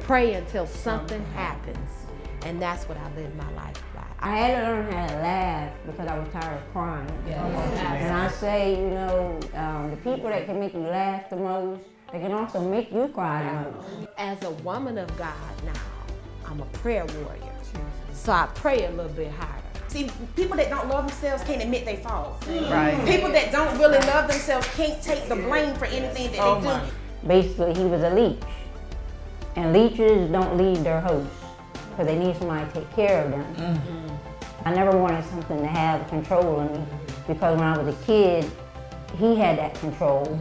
pray until something happens. And that's what I live my life by. I had to learn how to laugh because I was tired of crying. And I say, the people that can make you laugh the most, they can also make you cry the most. As a woman of God now, I'm a prayer warrior. So I pray a little bit harder. See, people that don't love themselves can't admit they fault. Right. People that don't really love themselves can't take the blame for anything that they do. Basically, he was a leech. And leeches don't leave their host because they need somebody to take care of them. I never wanted something to have control of me because when I was a kid, he had that control.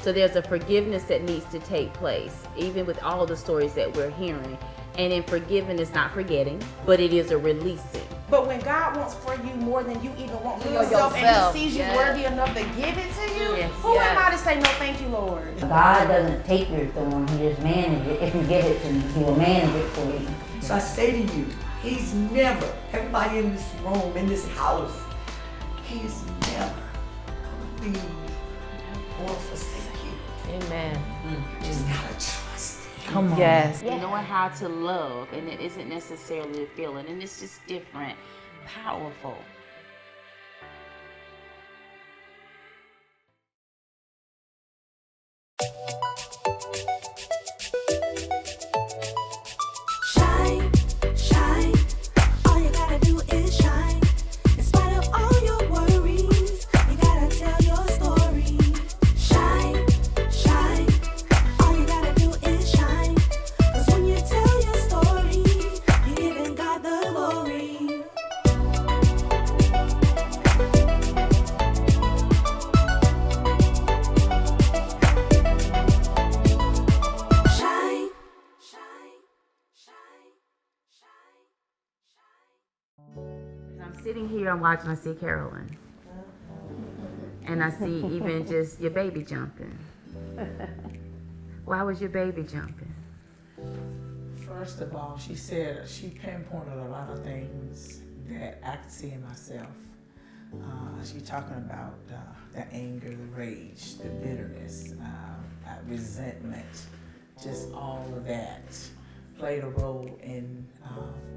So there's a forgiveness that needs to take place, even with all the stories that we're hearing. And in forgiving is not forgetting, but it is a releasing. But when God wants for you more than you even want for yourself, and he sees you worthy enough to give it to you, who am I to say no thank you, Lord? God doesn't take your thorn, he just manages it. If you give it to him, he will manage it for you. So I say to you, he's never, everybody in this room, in this house, he's never gonna leave or forsake you. Amen. You just gotta trust him. Come on. Yes. Knowing how to love, and it isn't necessarily a feeling, and it's just different, powerful. Shine, shine, all you gotta do is shine. In spite of all your worries, you gotta tell your story. Shine, shine, all you gotta do is shine. 'Cause when you tell your story, you're giving God the glory. Shine, shine, shine, shine, shine. I'm sitting here, I'm watching, I see Carolyn. And I see even just your baby jumping. Why was your baby jumping? First of all, she said she pinpointed a lot of things that I could see in myself. She talking about the anger, the rage, the bitterness, resentment, just all of that played a role in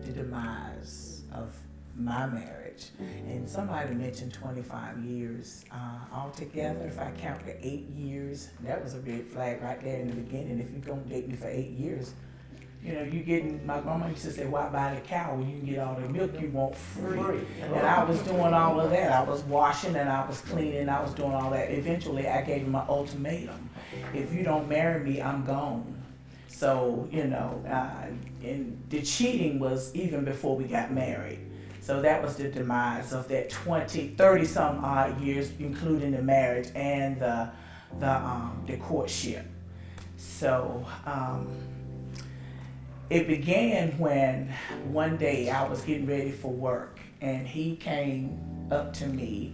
the demise of my marriage. And somebody mentioned 25 years altogether. If I count the 8 years, that was a red flag right there in the beginning. If you're gonna date me for 8 years, you getting, my grandma used to say, why buy the cow when you can get all the milk you want free? And I was doing all of that. I was washing and I was cleaning, I was doing all that. Eventually I gave him an ultimatum. If you don't marry me, I'm gone. So, and the cheating was even before we got married. So that was the demise of that 30 some odd years, including the marriage and the courtship. So it began when one day I was getting ready for work and he came up to me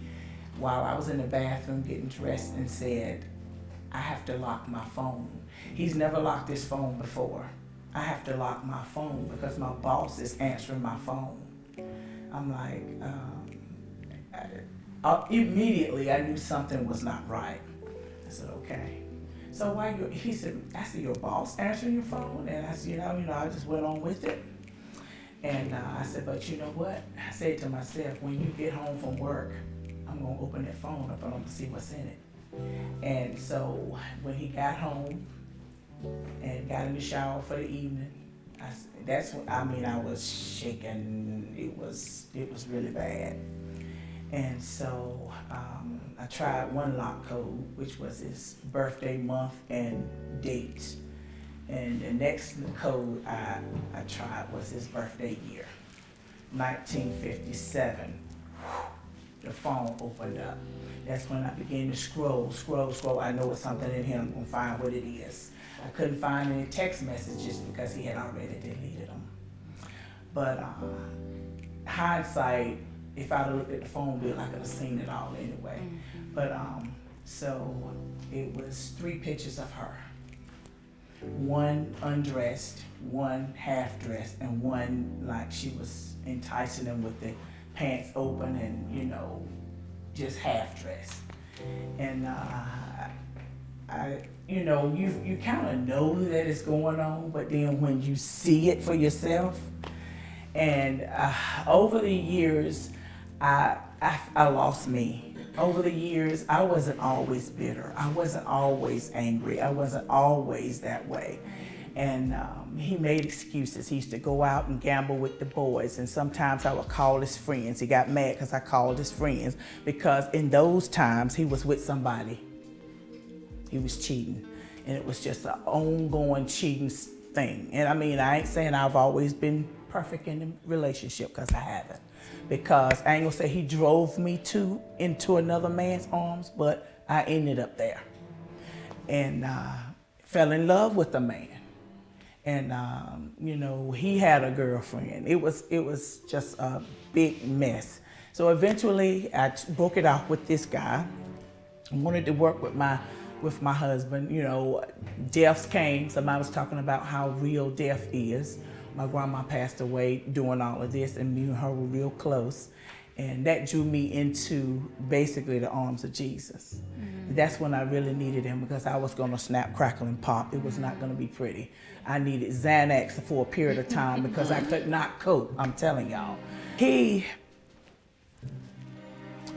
while I was in the bathroom getting dressed and said, I have to lock my phone. He's never locked his phone before. I have to lock my phone because my boss is answering my phone. I'm like, immediately I knew something was not right. I said, okay. So he said, I see your boss answering your phone? And I said, I just went on with it. And I said, but you know what? I said to myself, when you get home from work, I'm gonna open that phone up and I'm gonna see what's in it. And so when he got home and got in the shower for the evening, that's when I was shaking. It was really bad. And so I tried one lock code, which was his birthday month and date. And the next code I tried was his birthday year, 1957. The phone opened up. That's when I began to scroll. I know it's something in here, I'm gonna find what it is. I couldn't find any text messages because he had already deleted them. But hindsight, if I'd have looked at the phone bill, I could have seen it all anyway. But so it was 3 pictures of her. One undressed, one half dressed, and one like she was enticing him with the pants open and just half dressed. And you kind of know that it's going on, but then when you see it for yourself, and over the years, I lost me. Over the years, I wasn't always bitter. I wasn't always angry. I wasn't always that way. And he made excuses. He used to go out and gamble with the boys, and sometimes I would call his friends. He got mad because I called his friends, because in those times he was with somebody. He was cheating, and it was just an ongoing cheating thing. And I mean, I ain't saying I've always been perfect in a relationship, because I haven't. Because I ain't gonna say he drove me into another man's arms, but I ended up there, and fell in love with a man. And he had a girlfriend. It was just a big mess. So eventually I broke it off with this guy. I wanted to work with my husband. Deaths came. Somebody was talking about how real death is. My grandma passed away doing all of this, and me and her were real close. And that drew me into basically the arms of Jesus. Mm-hmm. That's when I really needed him, because I was gonna snap, crackle, and pop. It was not gonna be pretty. I needed Xanax for a period of time because I could not cope, I'm telling y'all. He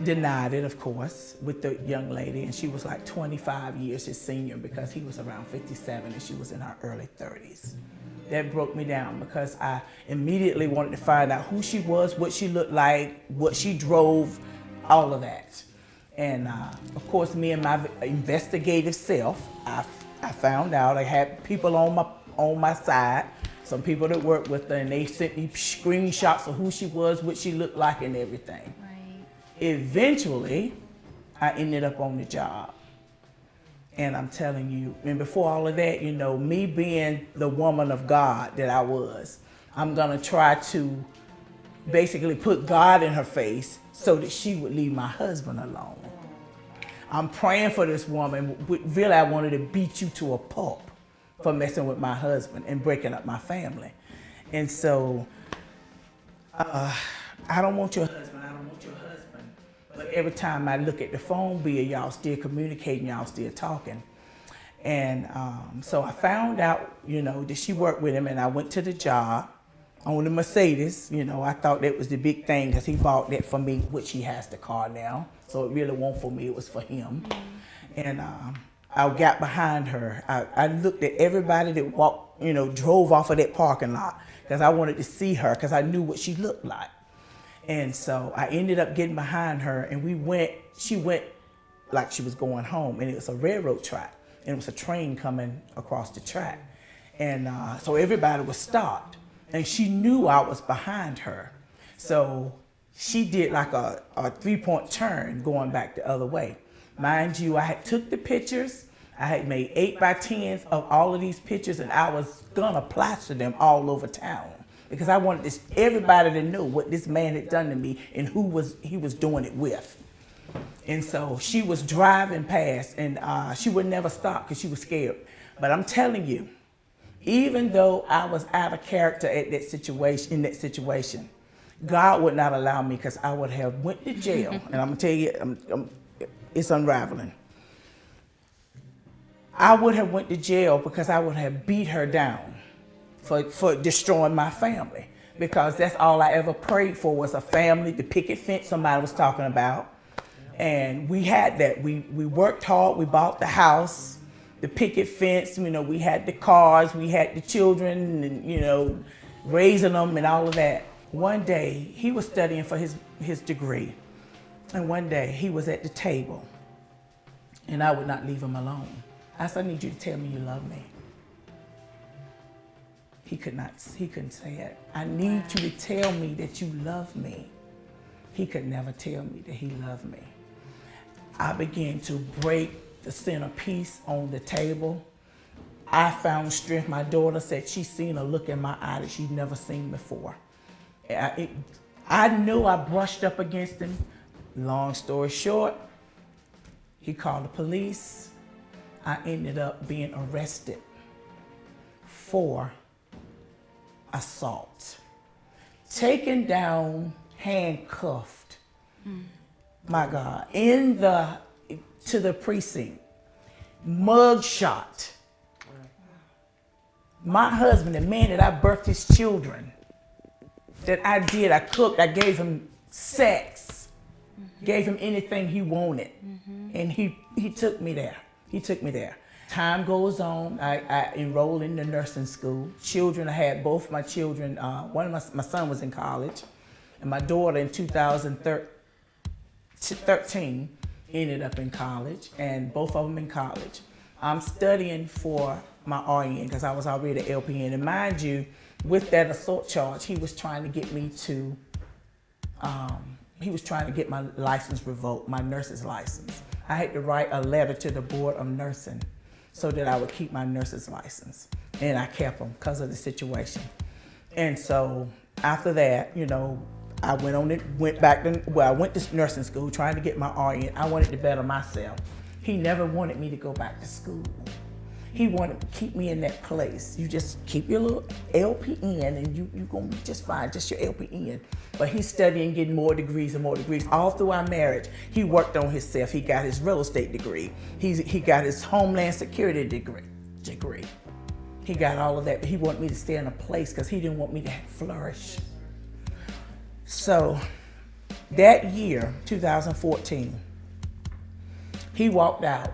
denied it, of course, with the young lady, and she was like 25 years his senior, because he was around 57 and she was in her early 30s. That broke me down, because I immediately wanted to find out who she was, what she looked like, what she drove, all of that. And of course, me and my investigative self, I found out I had people on my side, some people that worked with her, and they sent me screenshots of who she was, what she looked like, and everything. Right. Eventually, I ended up on the job. And I'm telling you, and before all of that, me being the woman of God that I was, I'm gonna try to basically put God in her face so that she would leave my husband alone. I'm praying for this woman. Really, I wanted to beat you to a pulp for messing with my husband and breaking up my family. And so, I don't want your husband, I don't want your husband. But every time I look at the phone bill, y'all still communicating, y'all still talking. And so I found out, that she worked with him, and I went to the job on the Mercedes. I thought that was the big thing, because he bought that for me, which he has the car now. So it really wasn't for me, it was for him. And I got behind her. I looked at everybody that walked, drove off of that parking lot, because I wanted to see her, because I knew what she looked like. And so I ended up getting behind her, and she went like she was going home, and it was a railroad track, and it was a train coming across the track. And so everybody was stopped, and she knew I was behind her. So she did like a 3-point turn going back the other way. Mind you, I had took the pictures. I had made 8x10s of all of these pictures, and I was gonna plaster them all over town, because I wanted everybody to know what this man had done to me and who he was doing it with. And so she was driving past, and she would never stop because she was scared. But I'm telling you, even though I was out of character in that situation, God would not allow me, because I would have went to jail. And I'm gonna tell you, it's unraveling. I would have went to jail because I would have beat her down for destroying my family, because that's all I ever prayed for, was a family. The picket fence somebody was talking about, and we had that. We worked hard. We bought the house, the picket fence. We had the cars, we had the children, and raising them and all of that. One day he was studying for his degree, and one day he was at the table, and I would not leave him alone. I said, I need you to tell me you love me. He couldn't say it. I need you to tell me that you love me. He could never tell me that he loved me. I began to break the centerpiece on the table. I found strength. My daughter said she seen a look in my eye that she'd never seen before. I knew I brushed up against him. Long story short, he called the police. I ended up being arrested for assault. Taken down, handcuffed, my God, to the precinct. mug shot. My husband, the man that I birthed his children, that I did, I cooked, I gave him sex, gave him anything he wanted. And he took me there. He took me there. Time goes on. I enrolled in the nursing school. Children, I had both my children. One of my son was in college, and my daughter in 2013 ended up in college, and both of them in college. I'm studying for my RN because I was already an LPN. And mind you, with that assault charge, he was trying to get me to, he was trying to get my license revoked, my nurse's license. I had to write a letter to the Board of Nursing so that I would keep my nurse's license. And I kept them because of the situation. And so after that, you know, I went back to, well, I went to nursing school trying to get my RN. I wanted to better myself. He never wanted me to go back to school. He wanted to keep me in that place. You just keep your little LPN and you're gonna be just fine, just your LPN. But he's studying, getting more degrees and more degrees. All through our marriage, he worked on himself. He got his real estate degree. He got his Homeland Security degree. He got all of that, but he wanted me to stay in a place because he didn't want me to flourish. So that year, 2014, he walked out.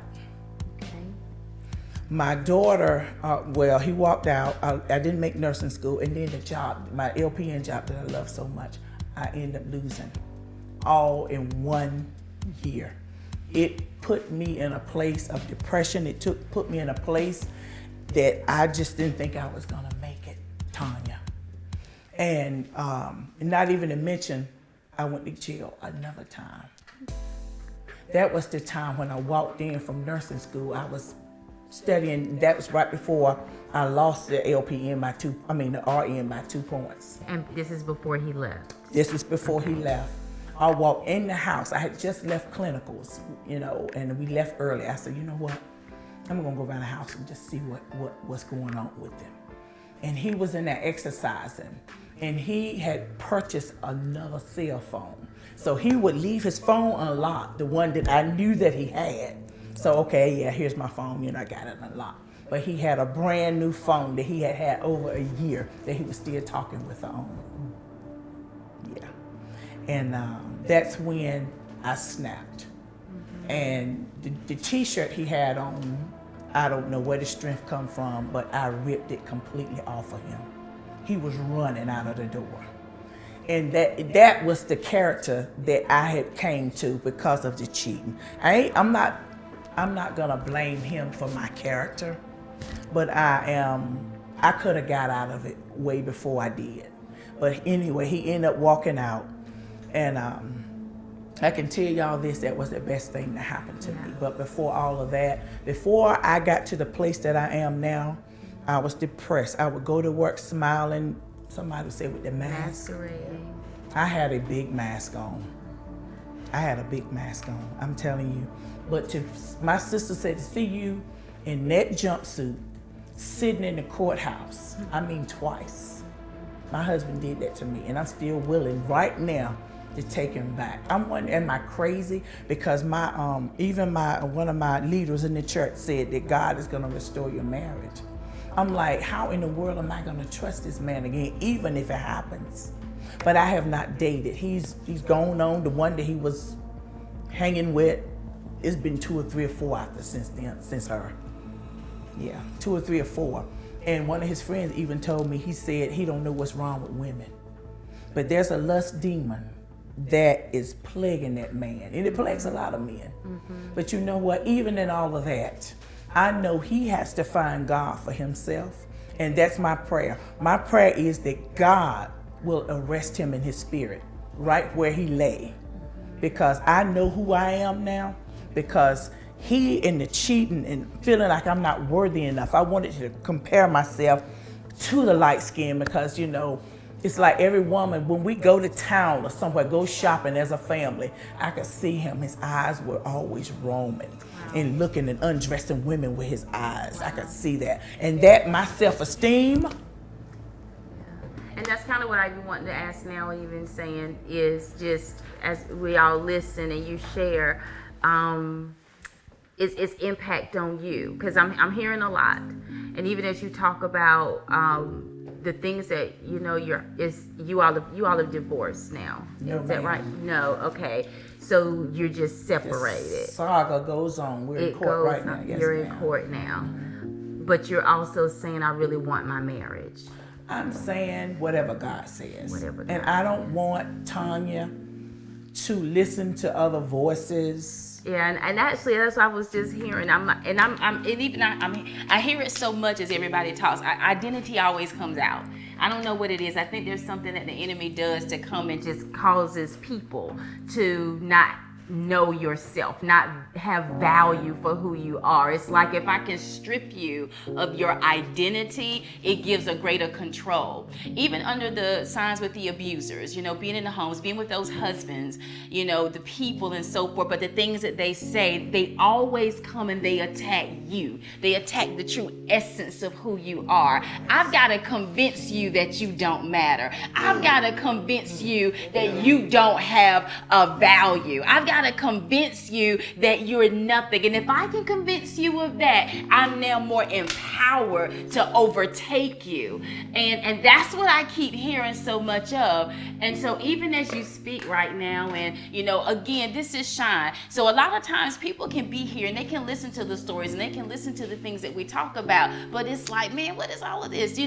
My daughter, he walked out. I didn't make nursing school, and then the job, my LPN job that I love so much, I ended up losing all in 1 year. It put me in a place of depression. It put me in a place that I just didn't think I was gonna make it, Tonya. And not even to mention, I went to jail another time. That was the time when I walked in from nursing school. I was studying. That was right before I lost the LPN the RN by 2 points. And this is before he left? This was before he left. I walked in the house. I had just left clinicals, you know, and we left early. I said, you know what? I'm gonna go around the house and just see what's going on with him. And he was in there exercising, and he had purchased another cell phone. So he would leave his phone unlocked, the one that I knew that he had. So, okay, yeah, here's my phone, you know, I got it unlocked. But he had a brand new phone that he had had over a year that he was still talking with the owner. Yeah. And that's when I snapped. And the t-shirt he had on, I don't know where the strength come from, but I ripped it completely off of him. He was running out of the door. And that was the character that I had came to because of the cheating. I'm not gonna blame him for my character, but I could have got out of it way before I did. But anyway, he ended up walking out, and I can tell y'all this, that was the best thing that happened to me. But before all of that, before I got to the place that I am now, I was depressed. I would go to work smiling, somebody would say with the mask. Masquerading. I had a big mask on. I'm telling you. But my sister said to see you in that jumpsuit, sitting in the courthouse, I mean twice. My husband did that to me, and I'm still willing right now to take him back. I'm wondering, am I crazy? Because one of my leaders in the church said that God is gonna restore your marriage. I'm like, how in the world am I gonna trust this man again, even if it happens? But I have not dated. He's gone on. The one that he was hanging with, it's been 2 or 3 or 4 after since her. Yeah, 2 or 3 or 4. And one of his friends even told me, he said he don't know what's wrong with women. But there's a lust demon that is plaguing that man. And it plagues a lot of men. But you know what? Even in all of that, I know he has to find God for himself. And that's my prayer. My prayer is that God will arrest him in his spirit right where he lay. Because I know who I am now. Because he in the cheating and feeling like I'm not worthy enough. I wanted to compare myself to the light skin because, you know, it's like every woman, when we go to town or somewhere, go shopping as a family, I could see him. His eyes were always roaming and looking and undressing women with his eyes. I could see that. And that, my self-esteem. And that's kind of what I even wanted to ask now, even saying, is just as we all listen and you share, its impact on you? Because I'm hearing a lot, and even as you talk about the things that you all have divorced now. No, Is that ma'am. right? No. Okay. So you're just separated. The saga goes on. We're in court right now. Yes, You're ma'am. in court now, but you're also saying, I really want my marriage. I'm saying whatever God says. Whatever God and I don't want Tonya to listen to other voices. Yeah, and actually that's what I was just hearing. I hear it so much as everybody talks. Identity always comes out. I don't know what it is. I think there's something that the enemy does to come and just causes people to not know yourself, not have value for who you are. It's like if I can strip you of your identity, it gives a greater control. Even under the signs with the abusers, being in the homes, being with those husbands, the people and so forth, but the things that they say, they always come and they attack you. They attack the true essence of who you are. I've got to convince you that you don't matter. I've got to convince you that you don't have a value. I've got to convince you that you're nothing. And if I can convince you of that, I'm now more empowered to overtake you. And that's what I keep hearing so much of. And so even as you speak right now, and again, this is Shine. So a lot of times people can be here and they can listen to the stories and they can listen to the things that we talk about, but it's like, man, what is all of this?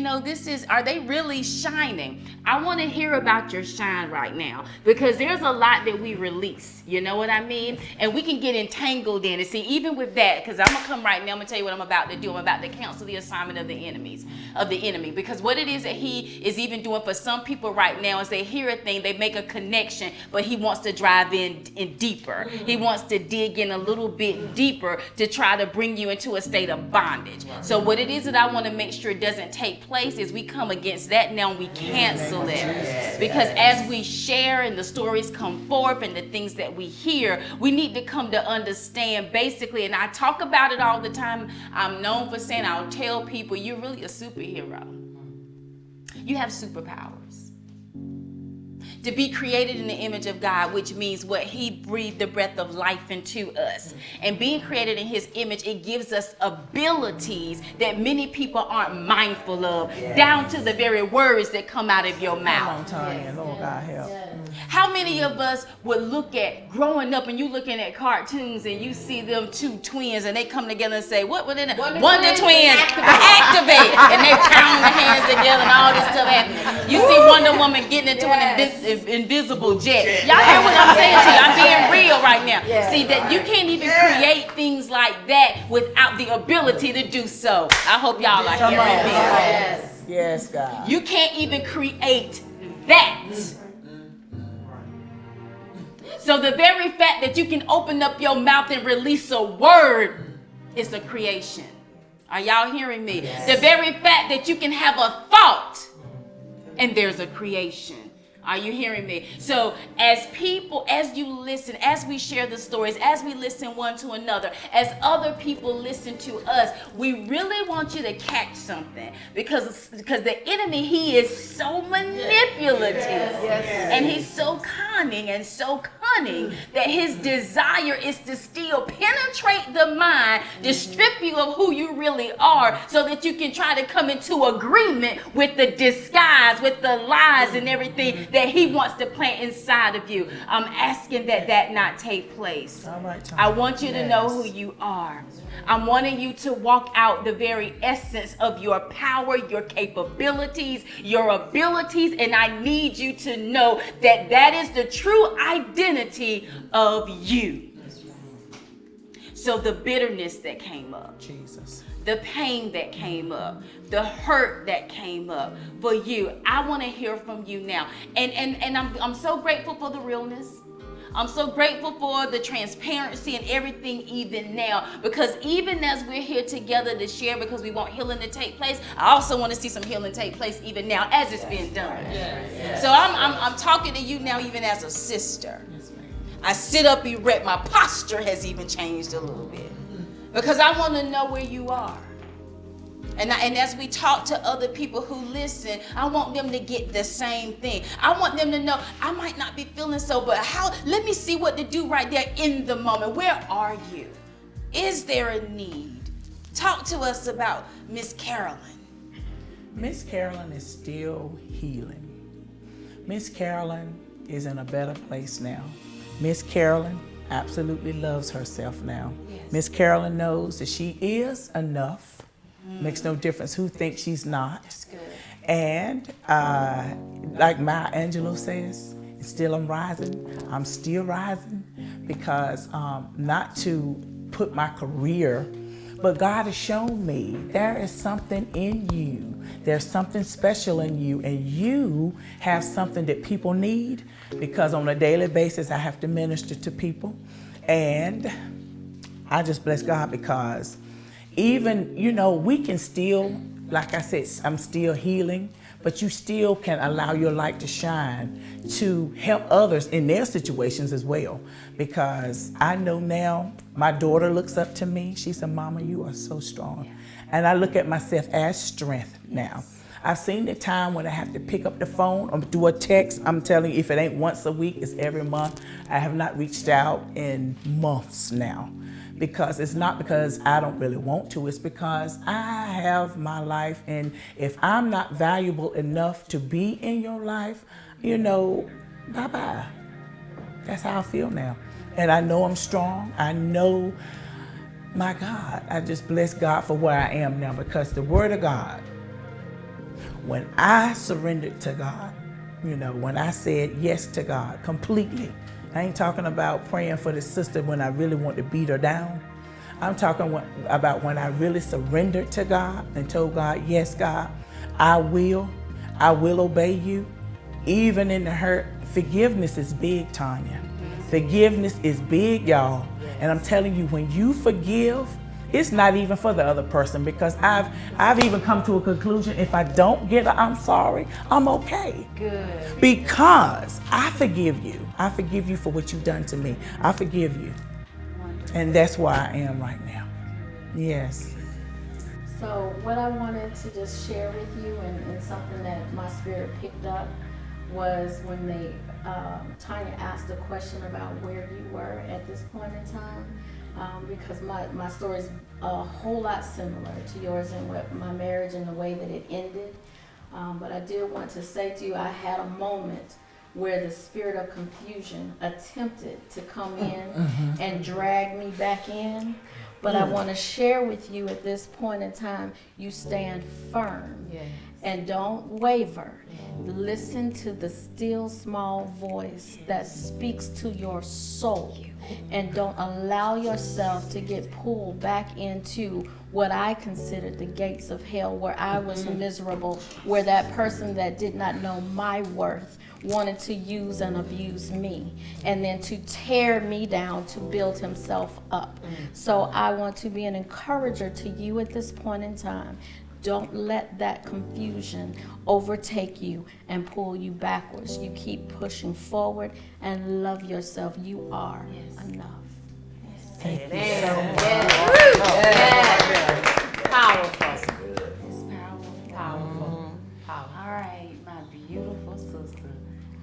Are they really shining? I want to hear about your shine right now, because there's a lot that we release. You know what I mean? And we can get entangled in it. See, even with that, because I'm going to come right now, I'm going to tell you what I'm about to do. I'm about to cancel the assignment of the enemy. Because what it is that he is even doing for some people right now is they hear a thing, they make a connection, but he wants to drive in deeper. He wants to dig in a little bit deeper to try to bring you into a state of bondage. So what it is that I want to make sure doesn't take place is we come against that now and we cancel it. Because as we share and the stories come forth and the things that we hear, we need to come to understand basically, and I talk about it all the time. I'm known for saying, I'll tell people, you're really a superhero. You have superpowers. To be created in the image of God, which means what he breathed the breath of life into us. And being created in his image, it gives us abilities that many people aren't mindful of, down to the very words that come out of your mouth. Come on, Tonya. Lord God help. How many of us would look at growing up and you looking at cartoons and you see them two twins and they come together and say, what were they? Wonder Twins, activate. And they pound their hands together and all this stuff happens. You see Wonder Woman getting into an invisible jet. Y'all hear what I'm saying to you? I'm being real right now. See, that you can't even create things like that without the ability to do so. I hope y'all are hearing me. Yes, God. You can't even create that. So the very fact that you can open up your mouth and release a word is a creation. Are y'all hearing me? Yes. The very fact that you can have a thought and there's a creation. Are you hearing me? So as people, as you listen, as we share the stories, as we listen one to another, as other people listen to us, we really want you to catch something, because the enemy, he is so manipulative and he's so cunning and so cunning that his desire is to still penetrate the mind, to strip you of who you really are, so that you can try to come into agreement with the disguise, with the lies and everything that he wants to plant inside of you. I'm asking that not take place. All right, Tonya. I want you to know who you are. I'm wanting you to walk out the very essence of your power, your capabilities, your abilities, and I need you to know that that is the true identity of you. So the bitterness that came up, Jesus, the pain that came up, the hurt that came up for you, I want to hear from you now. And I'm so grateful for the realness. I'm so grateful for the transparency and everything even now, because even as we're here together to share, because we want healing to take place, I also want to see some healing take place even now as it's being done. So I'm talking to you now even as a sister. I sit up erect. My posture has even changed a little bit, because I want to know where you are. And as we talk to other people who listen, I want them to get the same thing. I want them to know, I might not be feeling so, but let me see what to do right there in the moment. Where are you Is there a need? Talk to us about Miss Carolyn. Miss Carolyn is still healing. Miss Carolyn is in a better place now. Miss Carolyn absolutely loves herself now. Miss Carolyn knows that she is enough. Makes no difference who thinks she's not. That's good. And like Maya Angelou says, still I'm rising. I'm still rising because not to put my career, but God has shown me there is something in you. There's something special in you, and you have something that people need, because on a daily basis I have to minister to people. And I just bless God because even, you know, we can still, like I said, I'm still healing, but you still can allow your light to shine to help others in their situations as well. Because I know now my daughter looks up to me. She said, Mama, you are so strong. And I look at myself as strength now. I've seen the time when I have to pick up the phone or do a text. I'm telling you, if it ain't once a week, it's every month. I have not reached out in months now. Because it's not because I don't really want to, it's because I have my life, and if I'm not valuable enough to be in your life, you know, bye-bye. That's how I feel now. And I know I'm strong. I know, my God, I just bless God for where I am now, because the Word of God, when I surrendered to God, you know, when I said yes to God completely, I ain't talking about praying for the sister when I really want to beat her down. I'm talking about when I really surrendered to God and told God, yes, God, I will obey you, even in the hurt. Forgiveness is big, Tonya. Forgiveness is big, y'all. And I'm telling you, when you forgive, it's not even for the other person, because I've even come to a conclusion, if I don't get a I'm sorry, I'm okay. Good. Because I forgive you. I forgive you for what you've done to me. I forgive you. And that's where I am right now. Yes. So what I wanted to just share with you, and something that my spirit picked up, was when Tonya asked a question about where you were at this point in time. Because my story is a whole lot similar to yours in what my marriage and the way that it ended. But I did want to say to you, I had a moment where the spirit of confusion attempted to come in and drag me back in. But I want to share with you at this point in time, you stand firm and don't waver. Listen to the still small voice that speaks to your soul, and don't allow yourself to get pulled back into what I considered the gates of hell, where I was miserable, where that person that did not know my worth wanted to use and abuse me, and then to tear me down to build himself up. So I want to be an encourager to you at this point in time. Don't let that confusion overtake you and pull you backwards. You keep pushing forward and love yourself. You are enough. Thank you so Yes. Powerful. Powerful. All right, my beautiful sister.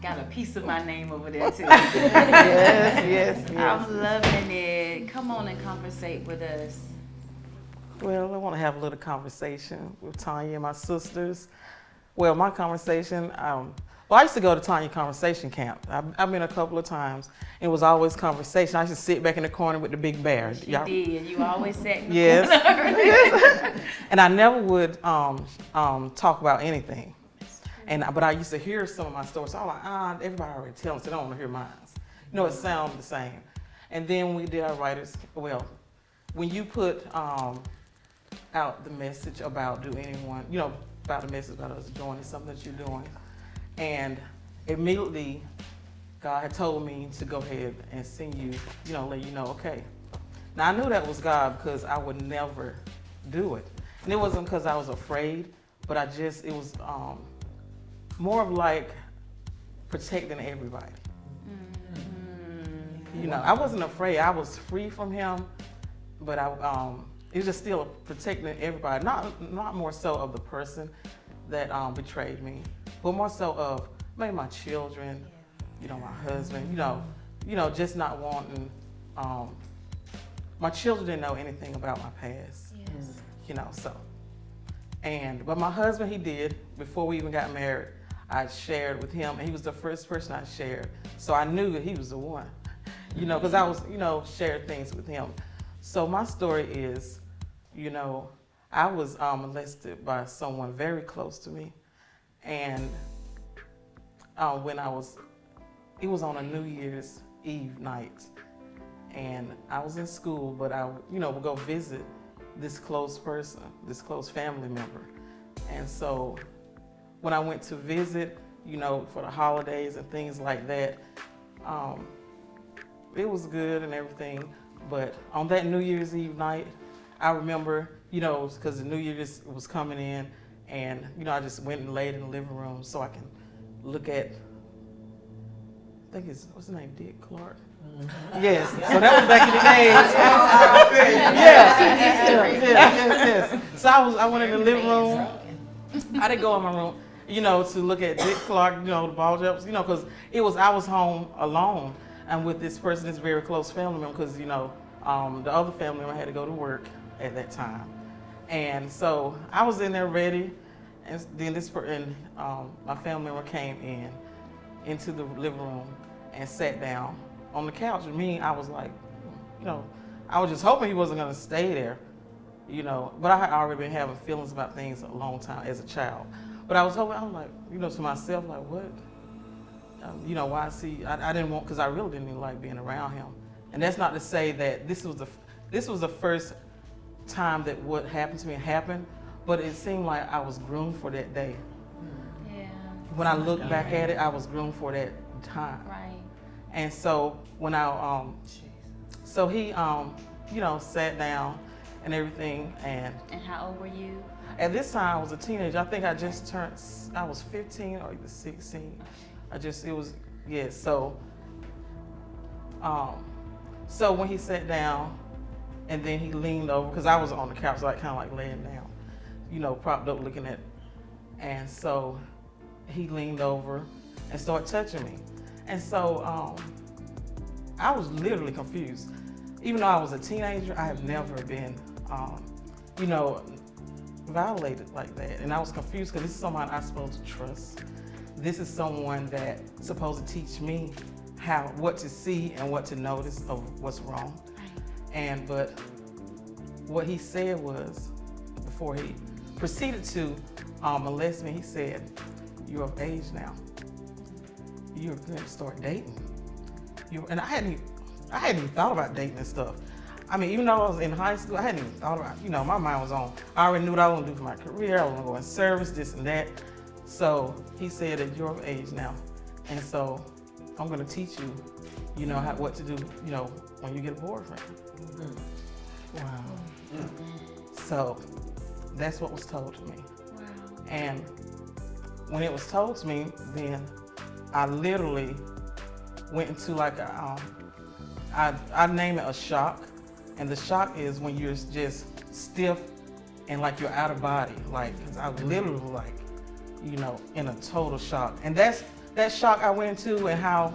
Got a piece of my name over there too. Yes. I'm loving it. Come on and conversate with us. Well, I want to have a little conversation with Tonya and my sisters. Well, my conversation, I used to go to Tonya conversation camp. I've been a couple of times. It was always conversation. I used to sit back in the corner with the big bear. You did. You always sat in the corner. Yes. And I never would talk about anything. But I used to hear some of my stories. So I was like, everybody already telling us, so I don't want to hear mine. You know, it sounds the same. And then when we did our writers, well, when you put out the message about about the message about us doing something that you're doing, and immediately God had told me to go ahead and send you, let you know, okay. Now I knew that was God, because I would never do it. And it wasn't because I was afraid, but it was more of like protecting everybody. I wasn't afraid. I was free from him, but it was just still protecting everybody. Not more so of the person that betrayed me, but more so of maybe my children, my husband, just not wanting my children didn't know anything about my past. Yes. You know, so. But my husband, he did. Before we even got married, I shared with him, and he was the first person I shared. So I knew that he was the one, you know, because I was, you know, shared things with him. So my story is, you know, I was molested by someone very close to me. And it was on a New Year's Eve night. And I was in school, but I, you know, would go visit this close person, this close family member. And so when I went to visit, you know, for the holidays and things like that, it was good and everything. But on that New Year's Eve night, I remember, you know, because the New Year's was coming in, and, you know, I just went and laid in the living room so I can look at, I think it's, what's his name, Dick Clark? Mm-hmm. Yes, so that was back in the days. Yes. So I went in the living room. I didn't go in my room, you know, to look at Dick Clark, you know, the ball jumps, you know, because I was home alone and with this person, this very close family member, because, you know, the other family member had to go to work at that time. And so I was in there ready, and then my family member came into the living room and sat down on the couch. And me, I was like, you know, I was just hoping he wasn't gonna stay there, you know, but I had already been having feelings about things a long time as a child. But I was hoping, I was like, you know, to myself, like, what? You know, why I didn't want, because I really didn't even like being around him. And that's not to say that this was the first time that what happened to me happened, but it seemed like I was groomed for that day. Yeah. When I look back at it, I was groomed for that time. Right. And so when so he, you know, sat down and everything, and how old were you? At this time I was a teenager. I think I just turned, I was 15 or either 16. So when he sat down, and then he leaned over, because I was on the couch, like kind of like laying down, you know, propped up looking at, and so he leaned over and started touching me. And so I was literally confused. Even though I was a teenager, I have never been, you know, violated like that. And I was confused because this is someone I'm supposed to trust. This is someone that's supposed to teach me what to see and what to notice of what's wrong. But what he said was, before he proceeded to molest me, he said, "You're of age now. You're going to start dating." And I hadn't even thought about dating and stuff. I mean, even though I was in high school, I hadn't even thought about, you know, my mind was on, I already knew what I was going to do for my career. I was going to go in service, this and that. So he said that you're of age now. And so I'm going to teach you, you know, what to do, you know, when you get a boyfriend. Wow. So that's what was told to me. Wow. And when it was told to me, then I literally went into like I name it a shock. And the shock is when you're just stiff and like you're out of body. Like, 'cause I literally like, you know, in a total shock. And that's that shock I went into, and how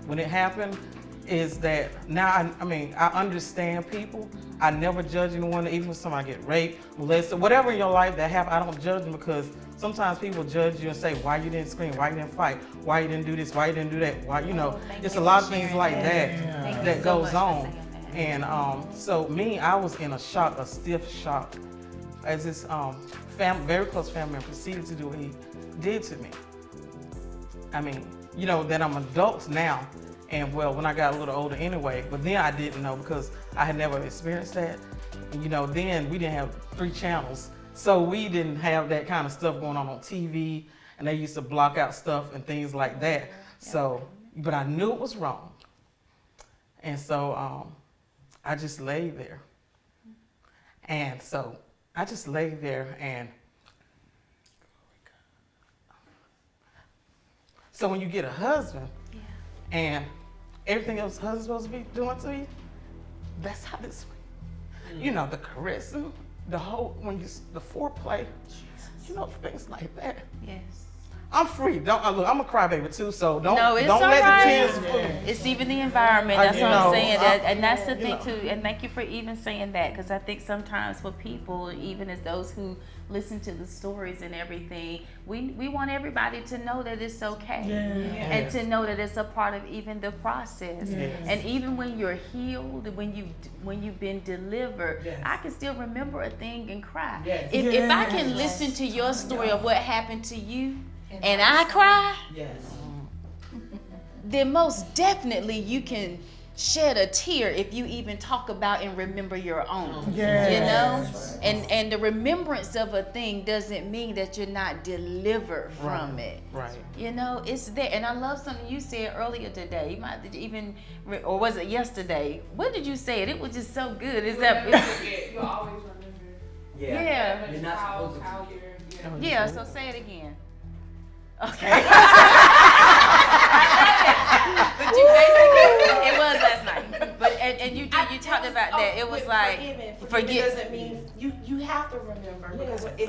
when it happened is that now I mean I understand people. I never judge anyone, even if somebody get raped, molested, whatever in your life that happen, I don't judge them, because sometimes people judge you and say why you didn't scream, why you didn't fight, why you didn't do this, why you didn't do that, why, you know, it's a lot of things like that that goes on. And so me, I was in a shock, a stiff shock, as this very close family member proceeded to do what he did to me. I mean, you know, that I'm adult now, and well, when I got a little older anyway, but then I didn't know because I had never experienced that. And, you know, then we didn't have 3 channels, so we didn't have that kind of stuff going on TV, and they used to block out stuff and things like that. So, but I knew it was wrong. And so I just lay there. And so I just lay there, and so when you get a husband, and everything else husband's supposed to be doing to you, that's how this, you know, the caressing, the whole, the foreplay, you know, things like that. Yes. I'm free. Look, I'm a crybaby too, so don't No, it's don't all let right. the tears fool you. It's even the environment. That's You what I'm know, saying. And that's the you thing know. too. And thank you for even saying that, because I think sometimes for people, even as those who listen to the stories and everything, we want everybody to know that it's okay, and to know that it's a part of even the process. And even when you're healed, when you've been delivered, I can still remember a thing and cry. If I can listen to your story of what happened to you, and I cry, then most definitely you can shed a tear if you even talk about and remember your own. You know? And the remembrance of a thing doesn't mean that you're not delivered from it. Right. You know, it's there. And I love something you said earlier today. You might even, or was it yesterday? What did you say? It was just so good. Is that? You'll always remember. Yeah. You're not supposed to. How you're. Yeah. So say it again. Okay. But you basically, it was last night. But and you talked about that. It was like forget doesn't mean you have to remember, because if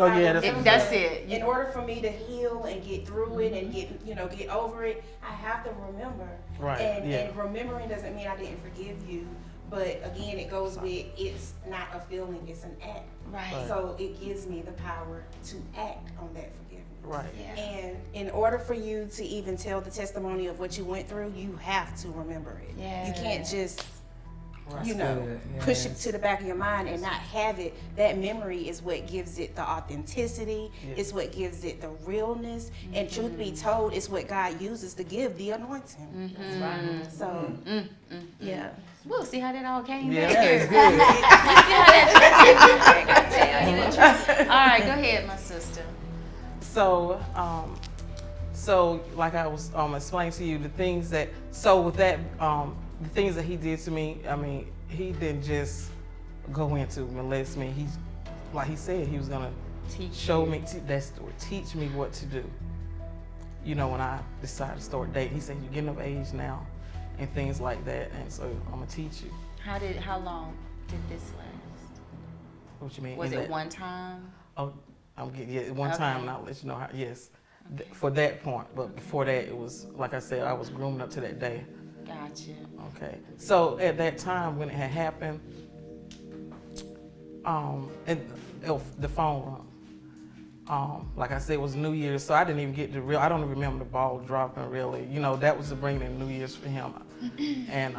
that's it. In order for me to heal and get through it and get over it, I have to remember. Right. And remembering doesn't mean I didn't forgive you. But again, it goes with, it's not a feeling, it's an act. Right. So it gives me the power to act on that forgiveness. Right. Yeah. And in order for you to even tell the testimony of what you went through, you have to remember it. Yeah. You can't just, Good. push it to the back of your mind and not have it. That memory is what gives it the authenticity. It's what gives it the realness. And truth be told, it's what God uses to give the anointing. That's right. So, yeah. We'll see how that all came Yeah, back here. it's good. All right, go ahead, my sister. So, so like I was explaining to you, the things that, so with that, the things that he did to me, I mean, he didn't just go into molest me. He, like he said, he was gonna show me, teach me what to do. You know, when I decided to start dating, he said, "You're getting of age now," and things like that. And so I'm gonna teach you. How long did this last? What you mean? Was it one time? Oh, I'm getting one time, and I'll let you know how. Yes, for that point. But before that, it was like I said, I was grooming up to that day. Gotcha. Okay. So at that time when it had happened, and the phone rung. Like I said, it was New Year's, so I didn't even get I don't even remember the ball dropping really. You know, that was to bring in New Year's for him. And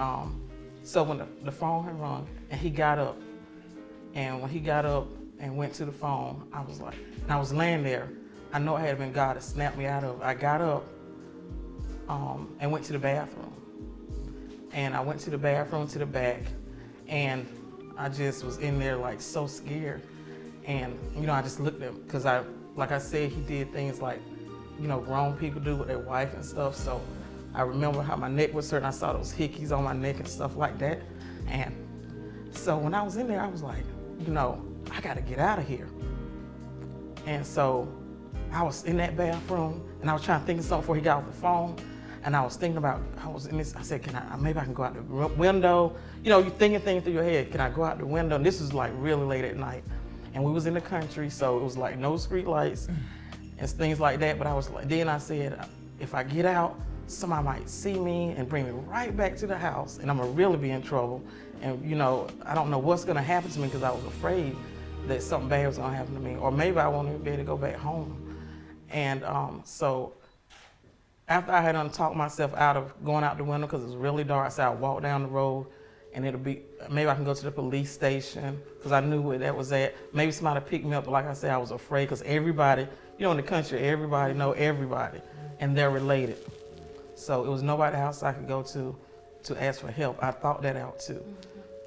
so when the phone had rung and he got up, and when he got up and went to the phone, I was like, and I was laying there. I know it had been God that snapped me out of it. I got up and went to the bathroom. And I went to the bathroom to the back, and I just was in there like so scared. And, you know, I just looked at him, because like I said, he did things like, you know, grown people do with their wife and stuff. So I remember how my neck was hurting. I saw those hickeys on my neck and stuff like that. And so when I was in there, I was like, you know, I gotta get out of here. And so I was in that bathroom, and I was trying to think of something before he got off the phone. And I was thinking about, I said, maybe I can go out the window. You know, you thinking through your head, can I go out the window? And this was like really late at night. And we was in the country, so it was like no street lights and things like that. But I was like, then I said, if I get out, somebody might see me and bring me right back to the house, and I'm gonna really be in trouble. And you know, I don't know what's gonna happen to me, because I was afraid that something bad was gonna happen to me, or maybe I won't even be able to go back home. And so after I had talked myself out of going out the window, because it was really dark, I said I'll walk down the road, and it'll be, maybe I can go to the police station, because I knew where that was at. Maybe somebody picked me up, but like I said, I was afraid, because everybody, you know, in the country, everybody know everybody, and they're related. So it was nobody else I could go to ask for help. I thought that out too.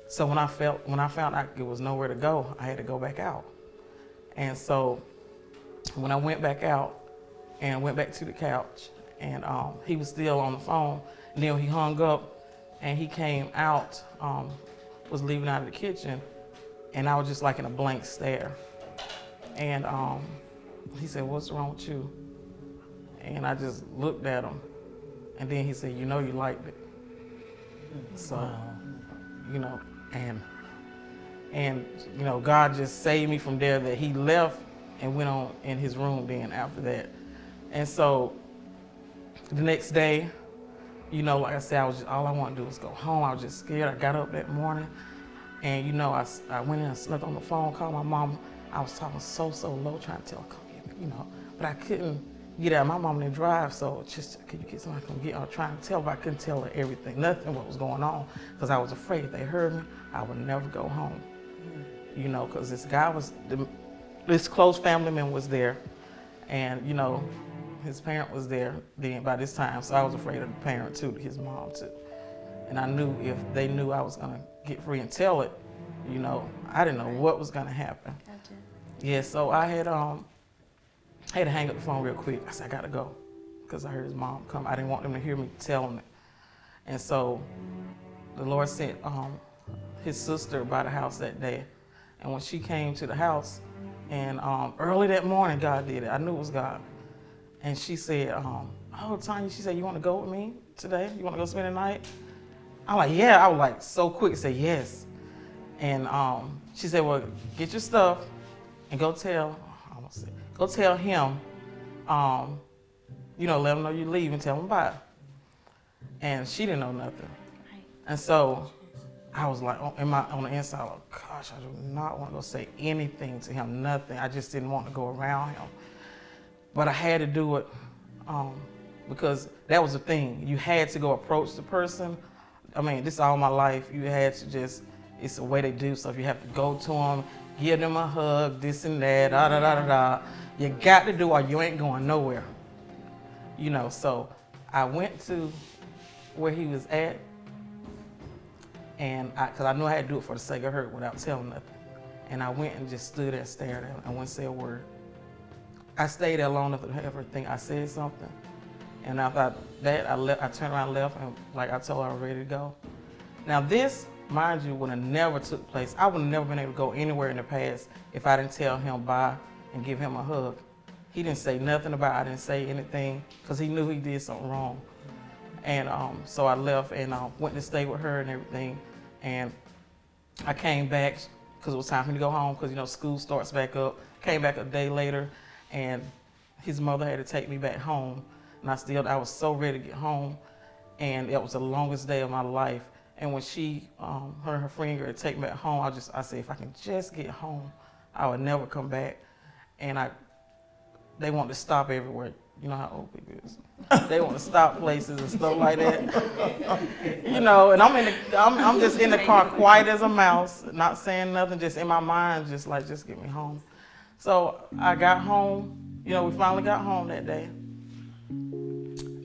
So when I found out it was nowhere to go, I had to go back out. And so when I went back out and went back to the couch, and he was still on the phone, and then he hung up, and he came out, was leaving out of the kitchen, and I was just like in a blank stare. And he said, "What's wrong with you?" And I just looked at him, and then he said, "You know you liked it." So, you know, and you know, God just saved me from there, that he left and went on in his room then after that. And so the next day, you know, like I said, all I wanted to do was go home. I was just scared. I got up that morning, and you know, I went in and slept on the phone, called my mom. I was talking so low, trying to tell her, come get me, you know, but I couldn't get out. My mom didn't drive, so just, could you get somebody to come get her? I was trying to tell her, but I couldn't tell her everything, nothing what was going on, because I was afraid if they heard me, I would never go home. You know, because this guy this close family member was there, and you know, his parent was there then by this time, so I was afraid of the parent too, his mom too. And I knew if they knew I was gonna get free and tell it, you know, I didn't know what was gonna happen. Gotcha. Yeah, so I had to hang up the phone real quick. I said, I gotta go, because I heard his mom come. I didn't want them to hear me telling it. And so the Lord sent his sister by the house that day. And when she came to the house, and early that morning, God did it. I knew it was God. And she said, oh, Tonya, she said, you want to go with me today? You want to go spend the night? I'm like, yeah. I was like so quick to say yes. And she said, well, get your stuff and go tell him, you know, let him know you leave and tell him bye. And she didn't know nothing. And so I was like, on the inside, like, gosh, I do not want to go say anything to him, nothing. I just didn't want to go around him. But I had to do it because that was the thing. You had to go approach the person. I mean, this is all my life. You had to just, it's the way they do stuff. You have to go to them, give them a hug, this and that, da. You got to do or you ain't going nowhere. You know, so I went to where he was at, and because I knew I had to do it for the sake of her without telling nothing. And I went and just stood there and stared at him. I wouldn't say a word. I stayed there long enough to have her think I said something. And after that, I turned around and left, and like I told her I was ready to go. Now this, mind you, would have never took place. I would have never been able to go anywhere in the past if I didn't tell him bye and give him a hug. He didn't say nothing about it. I didn't say anything because he knew he did something wrong. And so I left and went to stay with her and everything. And I came back because it was time for me to go home because, you know, school starts back up. Came back a day later, and his mother had to take me back home. And I was so ready to get home, and it was the longest day of my life. And when she, her and her friend were to take me back home, I said, if I can just get home, I would never come back. And they want to stop everywhere. You know how old people is. They want to stop places and stuff like that. You know, and I'm just in the car quiet as a mouse, not saying nothing, just in my mind, just get me home. So I got home, you know, we finally got home that day.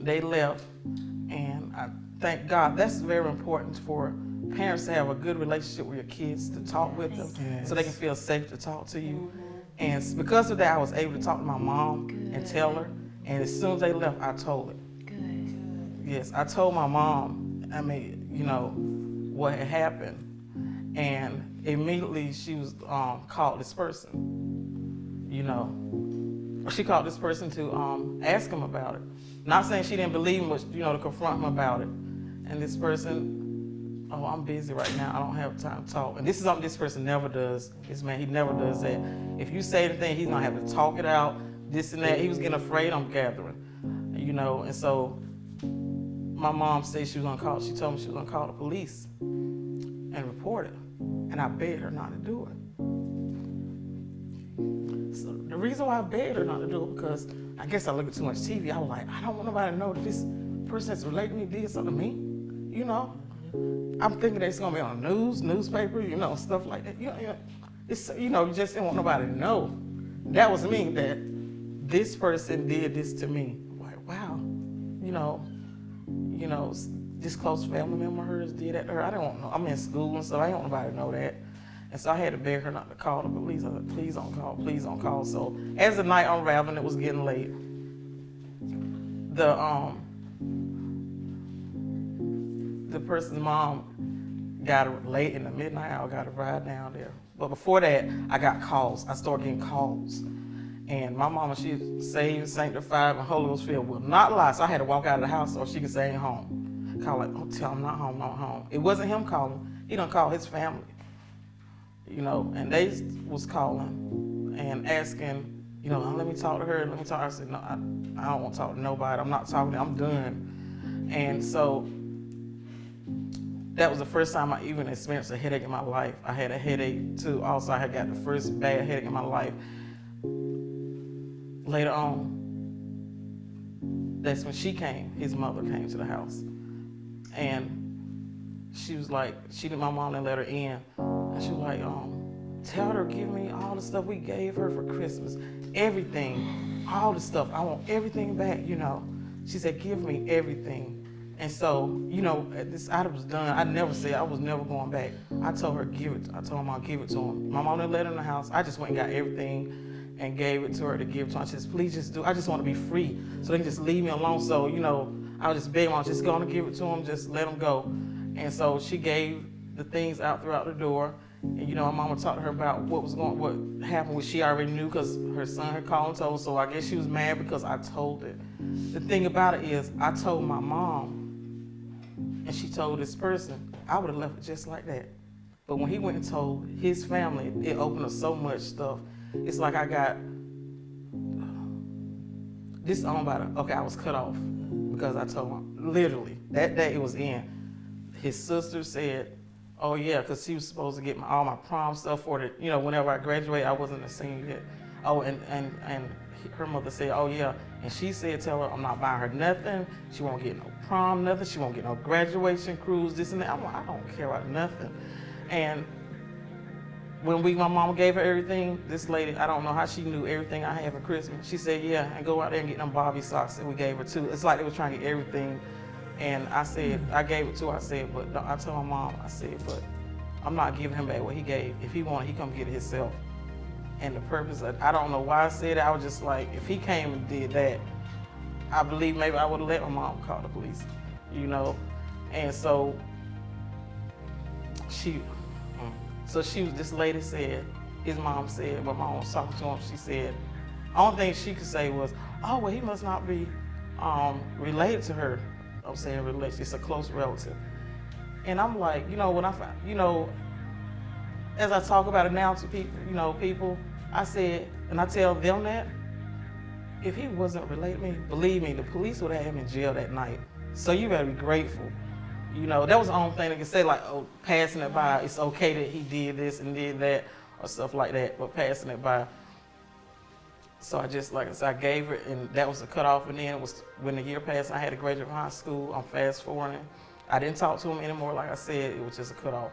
They left, and I thank God. That's very important for parents to have a good relationship with your kids, to talk with them so they can feel safe to talk to you. And because of that, I was able to talk to my mom and tell her. And as soon as they left, I told her. Good. Yes, I told my mom, I mean, you know, what had happened. And immediately she was called this person, you know. She called this person to ask him about it. Not saying she didn't believe him, but, you know, to confront him about it. And this person, oh, I'm busy right now. I don't have time to talk. And this is something this person never does. This man, he never does that. If you say anything, he's gonna have to talk it out, this and that. He was getting afraid, I'm gathering, you know. And so my mom said she told me she was gonna call the police and report it. And I begged her not to do it. So the reason why I begged her not to do it, because I guess I looked at too much TV. I was like, I don't want nobody to know that this person that's related to me did something to me, you know. I'm thinking it's gonna be on the news, newspaper, you know, stuff like that. It's, you know, you just didn't want nobody to know. That was me, that this person did this to me. I'm like, wow, you know, this close family member of hers did that to her. I didn't want to know. I'm in school and stuff. I didn't want nobody to know that. And so I had to beg her not to call the police. I said, please don't call, please don't call. So as the night unraveled, it was getting late. The person's mom got her late in the midnight hour, got a ride down there. But before that, I got calls. I started getting calls. And my mama, she's saved, sanctified, and Holy Ghost filled, will not lie. So I had to walk out of the house so she could say, I ain't home. Call like, oh, tell him not home, not home. It wasn't him calling. He done called his family. You know, and they was calling and asking you know, let me talk to her, let me talk to her. I said, no, I don't want to talk to nobody. I'm not talking to her, I'm done. And so that was the first time I even experienced a headache in my life. I had a headache too. Also, I had got the first bad headache in my life. Later on, that's when she came, his mother came to the house. And she was like, my mom didn't let her in. And she was like, tell her, give me all the stuff we gave her for Christmas. Everything, all the stuff. I want everything back, you know. She said, give me everything. And so, you know, this item was done. I never said I was never going back. I told her, give it. I told my mom, give it to him. My mom didn't let her in the house. I just went and got everything and gave it to her to give to her. She said, please just do. I just want to be free so they can just leave me alone. So, you know, I was just begging, Mom, just go on and give it to him. Just let him go. And so she gave the things out throughout the door. And, you know, my mama talked to her about what happened, which she already knew because her son had called and told her. So I guess she was mad because I told it. The thing about it is, I told my mom, and she told this person, I would have left it just like that. But when he went and told his family, it opened up so much stuff. It's like I got this on by the, okay, I was cut off because I told him, literally, that day it was in. His sister said, oh yeah, because she was supposed to get all my prom stuff for the, you know, whenever I graduated, I wasn't a senior yet. Oh, and her mother said, oh yeah, and she said, tell her I'm not buying her nothing. She won't get no prom, nothing. She won't get no graduation cruise, this and that. I'm like, I don't care about nothing. And when my mama gave her everything, this lady, I don't know how she knew everything I had for Christmas. She said, yeah, and go out there and get them Barbie socks that we gave her too. It's like they were trying to get everything. And I said, I gave it to her. I said, but I told my mom, I said, but I'm not giving him back what he gave. If he wanted, he come get it himself. And the purpose, I don't know why I said it. I was just like, if he came and did that, I believe maybe I would have let my mom call the police, you know? And so this lady said, his mom said, when my mom was talking to him, she said, only thing she could say was, oh, well, he must not be related to her. I'm saying related, it's a close relative. And I'm like, you know, when I find, you know, as I talk about it now to people, I said, and I tell them that, if he wasn't related to me, believe me, the police would have him in jail that night. So you better be grateful. You know, that was the only thing they could say, like, oh, passing it by, it's okay that he did this and did that, or stuff like that, but passing it by. So I just, like I said, I gave it, and that was a cutoff, and then it was, when the year passed, I had to graduate from high school, I'm fast forwarding. I didn't talk to him anymore, like I said, it was just a cutoff.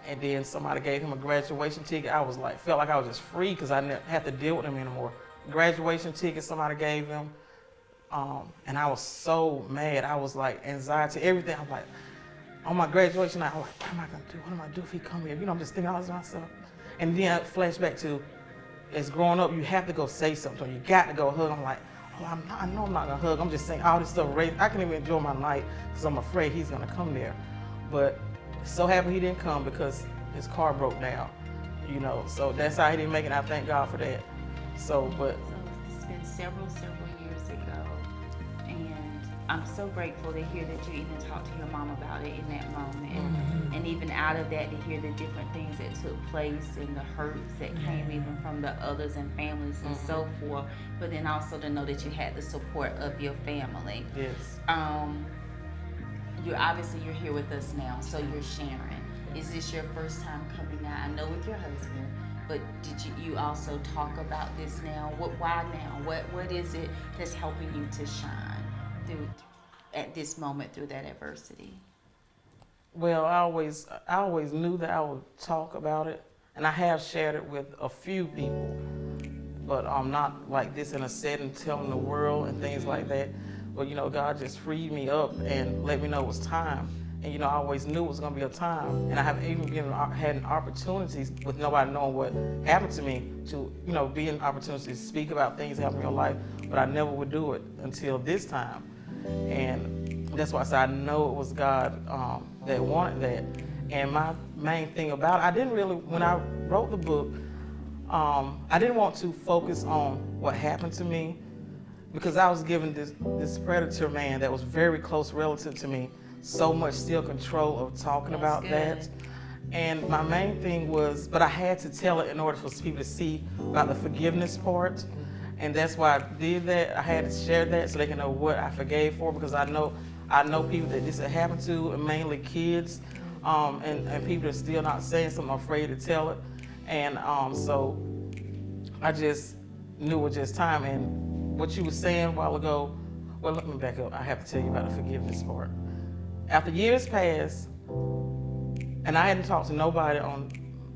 And then somebody gave him a graduation ticket. I was like, felt like I was just free because I didn't have to deal with him anymore. Graduation ticket somebody gave him. And I was so mad. I was like, anxiety, everything. I'm like, on my graduation night, I'm like, what am I gonna do? What am I gonna do if he come here? You know, I'm just thinking all this to myself. And then I flash back to, as growing up, you have to go say something. You got to go hug. I'm like, oh, I know I'm not gonna hug. I'm just saying all this stuff. I can't even enjoy my night because I'm afraid he's gonna come there. But so happy he didn't come because his car broke down, you know. So that's how he didn't make it. I thank God for that. So it's been several years ago, and I'm so grateful to hear that you even talked to your mom about it in that moment, and even out of that to hear the different things that took place and the hurts that came even from the others and families and so forth. But then also to know that you had the support of your family. Yes. You're here with us now, so you're sharing. Is this your first time coming out? I know with your husband, but did you also talk about this now? Why now? What is it that's helping you to shine through at this moment through that adversity? Well, I always knew that I would talk about it, and I have shared it with a few people, but not like this in a setting, telling the world and things like that. But you know, God just freed me up and let me know it was time. And you know, I always knew it was gonna be a time. And I have even had opportunities with nobody knowing what happened to me to, you know, be an opportunity to speak about things that happened in your life, but I never would do it until this time. And that's why I said I know it was God that wanted that. And my main thing about it, I didn't really, when I wrote the book, I didn't want to focus on what happened to me, because I was given this predator man that was very close relative to me, so much still control of talking about that. And my main thing was, but I had to tell it in order for people to see about the forgiveness part. And that's why I did that. I had to share that so they can know what I forgave for, because I know people that this had happened to, mainly kids, and people that are still not saying something, afraid to tell it. And so I just knew it was just time. And what you were saying a while ago, well, let me back up. I have to tell you about the forgiveness part. After years passed, and I hadn't talked to nobody on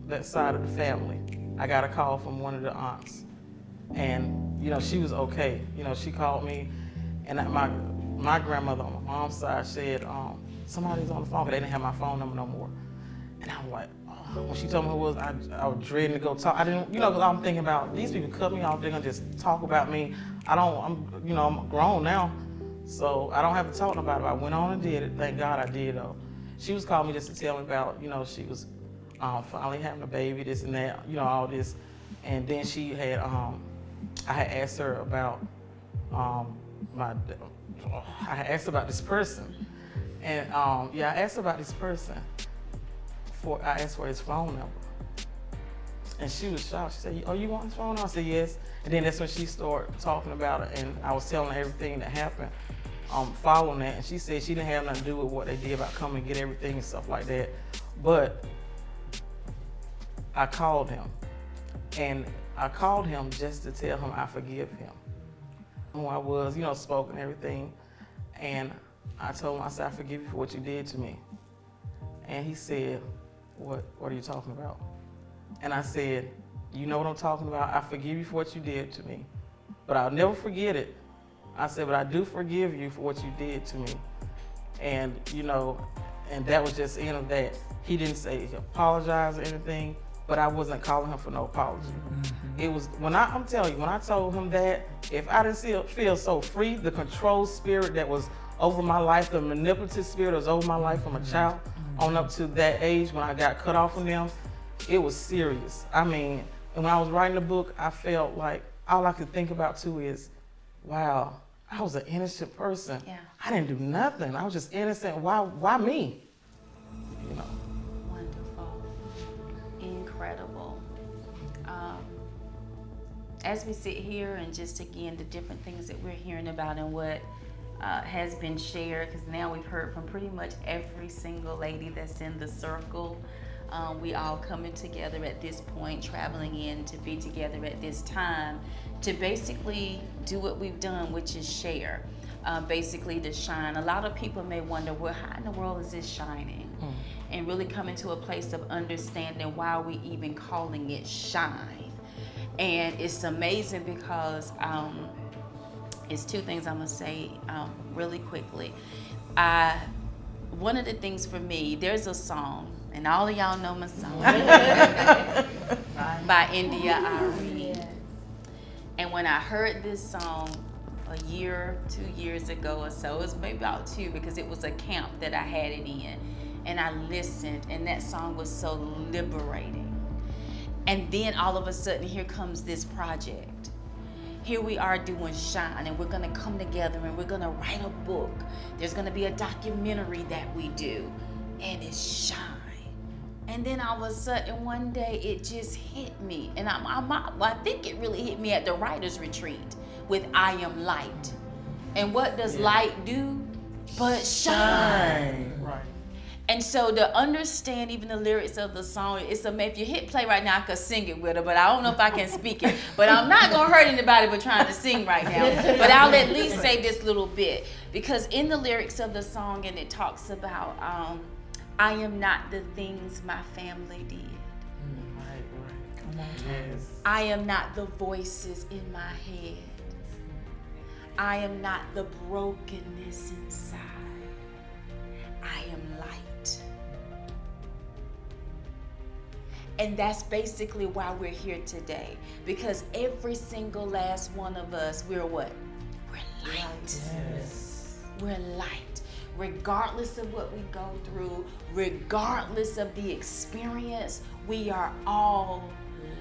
that side of the family, I got a call from one of the aunts. And, you know, she was okay. You know, she called me, and my grandmother on my mom's side said, somebody's on the phone, because they didn't have my phone number no more. And I was like, oh. When she told me who it was, I was dreading to go talk. I didn't, you know, because I'm thinking about, these people cut me off, they're gonna just talk about me. I'm grown now, so I don't have to talk to nobody. I went on and did it. Thank God I did, though. She was calling me just to tell me about, you know, she was finally having a baby, this and that, you know, all this. And then she had, I had asked her about I had asked about this person. And I asked about this person. I asked for his phone number. And she was shocked. She said, oh, you want his phone number? I said, yes. And then that's when she started talking about it, and I was telling her everything that happened following that. And she said she didn't have nothing to do with what they did about coming and get everything and stuff like that. But I called him. And I called him just to tell him I forgive him. Who I was, you know, spoke and everything. And I told him, I said, I forgive you for what you did to me. And he said, what are you talking about? And I said, you know what I'm talking about? I forgive you for what you did to me, but I'll never forget it. I said, but I do forgive you for what you did to me. And, you know, and that was just the end of that. He didn't say he apologized or anything, but I wasn't calling him for no apology. Mm-hmm. It was, I'm telling you, when I told him that, if I didn't feel so free, the control spirit that was over my life, the manipulative spirit that was over my life from a child on up to that age when I got cut off from them, it was serious. I mean, and when I was writing the book, I felt like all I could think about too is, wow, I was an innocent person. Yeah. I didn't do nothing. I was just innocent. Why me? You know. Wonderful. Incredible. As we sit here and just again the different things that we're hearing about and what has been shared, because now we've heard from pretty much every single lady that's in the circle. We all coming together at this point, traveling in to be together at this time to basically do what we've done, which is share, basically to shine. A lot of people may wonder, well, how in the world is this shining? And really coming to a place of understanding why we even calling it shine. And it's amazing because it's two things I'm gonna say really quickly. One of the things for me, there's a song, and all of y'all know my song, by India Ari. And when I heard this song a year, 2 years ago or so, it was maybe about 2, because it was a camp that I had it in, and I listened, and that song was so liberating. And then all of a sudden, here comes this project. Here we are doing Shine, and we're gonna come together and we're gonna write a book. There's gonna be a documentary that we do, and it's Shine. And then all of a sudden, one day, it just hit me. And I think it really hit me at the writer's retreat with I Am Light. And what does light do? But shine. Right. And so to understand even the lyrics of the song, if you hit play right now, I could sing it with her, but I don't know if I can speak it. But I'm not gonna hurt anybody by trying to sing right now. But I'll at least say this little bit, because in the lyrics of the song, and it talks about, I am not the things my family did. Right. Come on, yes. I am not the voices in my head. I am not the brokenness inside. I am light. And that's basically why we're here today. Because every single last one of us, we're what? We're light. Yes. We're light. Regardless of what we go through, regardless of the experience, we are all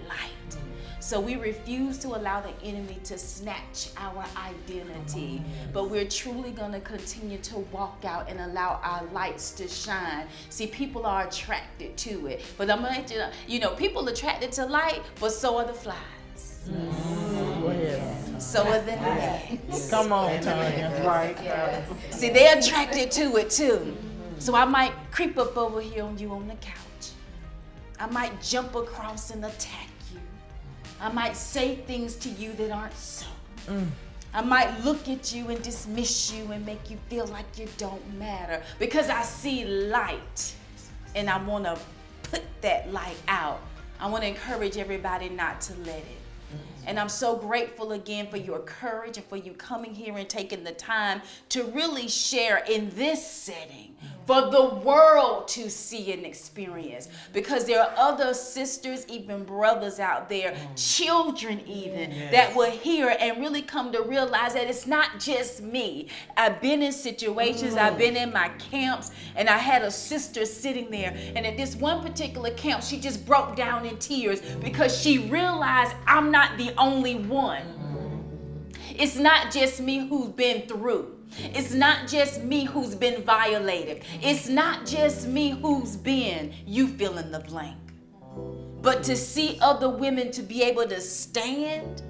light. So we refuse to allow the enemy to snatch our identity, but we're truly gonna continue to walk out and allow our lights to shine. See, people are attracted to it, but I'm gonna let you know, people attracted to light, but so are the flies. So are the niggas. Come on, Tonya. Right. See, they're attracted to it too. So I might creep up over here on you on the couch. I might jump across and attack you. I might say things to you that aren't so. I might look at you and dismiss you and make you feel like you don't matter because I see light and I want to put that light out. I want to encourage everybody not to let it. And I'm so grateful again for your courage and for you coming here and taking the time to really share in this setting for the world to see and experience. Because there are other sisters, even brothers out there, children even, that will hear and really come to realize that it's not just me. I've been in situations, I've been in my camps, and I had a sister sitting there. And at this one particular camp, she just broke down in tears because she realized I'm not the only one. It's not just me who's been through. It's not just me who's been violated. It's not just me who's been, you fill in the blank. But to see other women to be able to stand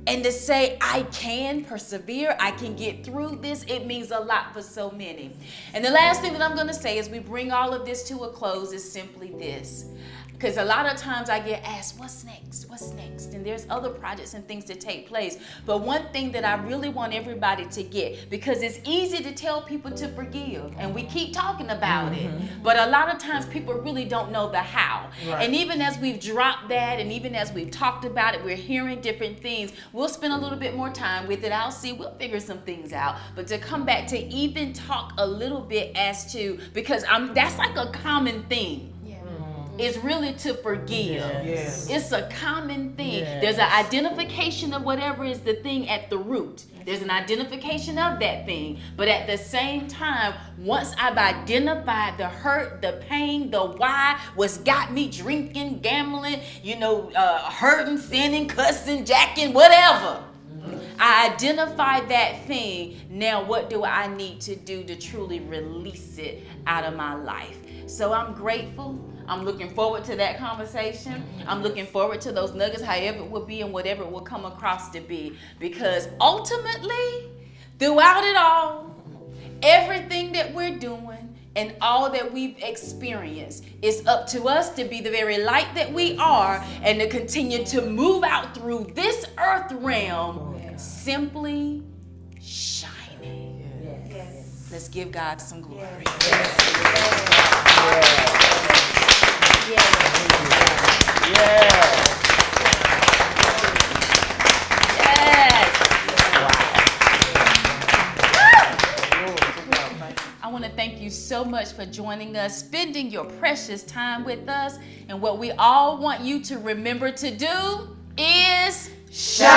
and to say, I can persevere, I can get through this, it means a lot for so many. And the last thing that I'm going to say as we bring all of this to a close is simply this. Because a lot of times I get asked, what's next? What's next? And there's other projects and things to take place. But one thing that I really want everybody to get, because it's easy to tell people to forgive, and we keep talking about it, but a lot of times people really don't know the how. Right. And even as we've dropped that, and even as we've talked about it, we're hearing different things. We'll spend a little bit more time with it. I'll see, we'll figure some things out. But to come back to even talk a little bit as to, because that's like a common theme. Is really to forgive. Yes. It's a common thing. Yes. There's an identification of whatever is the thing at the root. There's an identification of that thing. But at the same time, once I've identified the hurt, the pain, the why, what's got me drinking, gambling, hurting, sinning, cussing, jacking, whatever. I identify that thing. Now what do I need to do to truly release it out of my life? So I'm grateful. I'm looking forward to that conversation. I'm looking forward to those nuggets, however it will be and whatever it will come across to be. Because ultimately, throughout it all, everything that we're doing and all that we've experienced, it's up to us to be the very light that we are and to continue to move out through this earth realm simply shining. Yes. Let's give God some glory. I want to thank you so much for joining us, spending your precious time with us. And what we all want you to remember to do is shine.